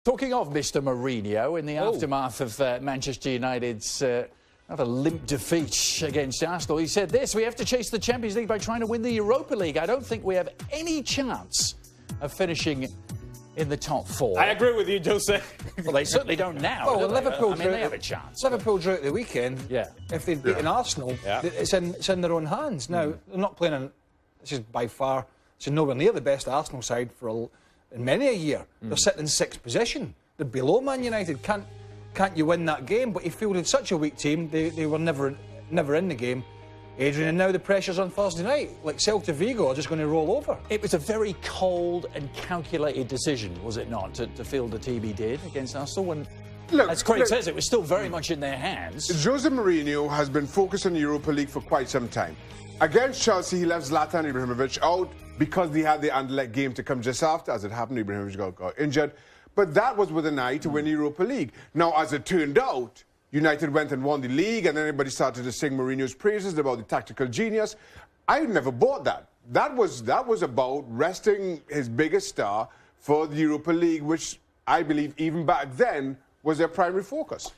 Talking of Mr. Mourinho, in the aftermath of Manchester United's rather limp defeat against Arsenal, he said this: "We have to chase the Champions League by trying to win the Europa League. I don't think we have any chance of finishing in the top four." I agree with you, Jose. Well, they certainly don't now. Well, do Liverpool they have a chance. Liverpool drew at the weekend. Yeah. If they'd beaten Arsenal, it's in their own hands. Now, they're not playing in... This is by far... It's nowhere near the best Arsenal side in many a year. They're sitting in sixth position. They're below Man United. Can't you win that game? But he fielded such a weak team. They were never in the game, Adrian, and now the pressure's on Thursday night. Like Celta Vigo are just going to roll over. It was a very cold and calculated decision, was it not, to field the team he did against Arsenal? When, as Craig says, it was still very much in their hands. Jose Mourinho has been focused on the Europa League for quite some time. Against Chelsea, he left Zlatan Ibrahimovic out because he had the Anderlecht game to come just after. As it happened, Ibrahimovic got injured. But that was with an eye to win the Europa League. Now, as it turned out, United went and won the league, and everybody started to sing Mourinho's praises about the tactical genius. I never bought that. That was about resting his biggest star for the Europa League, which I believe even back then was their primary focus.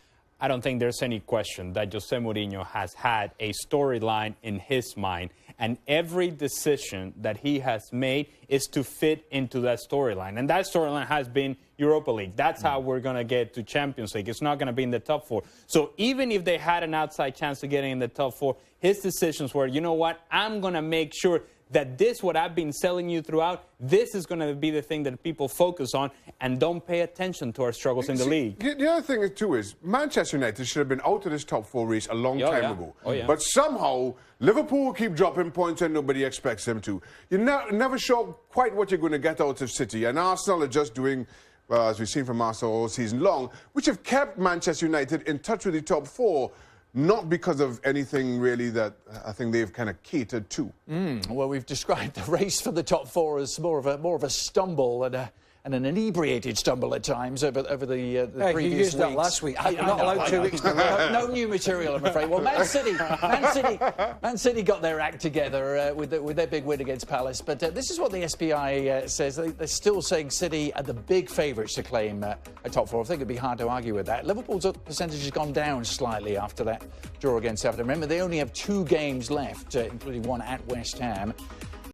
I don't think there's any question that Jose Mourinho has had a storyline in his mind, and every decision that he has made is to fit into that storyline. And that storyline has been Europa League. That's how we're going to get to Champions League. It's not going to be in the top four. So even if they had an outside chance of getting in the top four, his decisions were, you know what, I'm going to make sure that this, what I've been selling you throughout, this is going to be the thing that people focus on and don't pay attention to our struggles in the league. The other thing, too, is Manchester United should have been out of this top four race a long time ago. But somehow, Liverpool keep dropping points and nobody expects them to. You're never sure quite what you're going to get out of City. And Arsenal are just doing, well, as we've seen from Arsenal all season long, which have kept Manchester United in touch with the top four. Not because of anything really that I think they've kind of catered to. Well, we've described the race for the top four as more of a stumble and an inebriated stumble at times over the previous weeks. You used that last week. I'm not allowed 2 weeks. No new material, I'm afraid. Well, Man City got their act together with their big win against Palace. But this is what the SPI says. They're still saying City are the big favourites to claim a top four. I think it'd be hard to argue with that. Liverpool's percentage has gone down slightly after that draw against Everton. Remember, they only have 2 games left, including one at West Ham.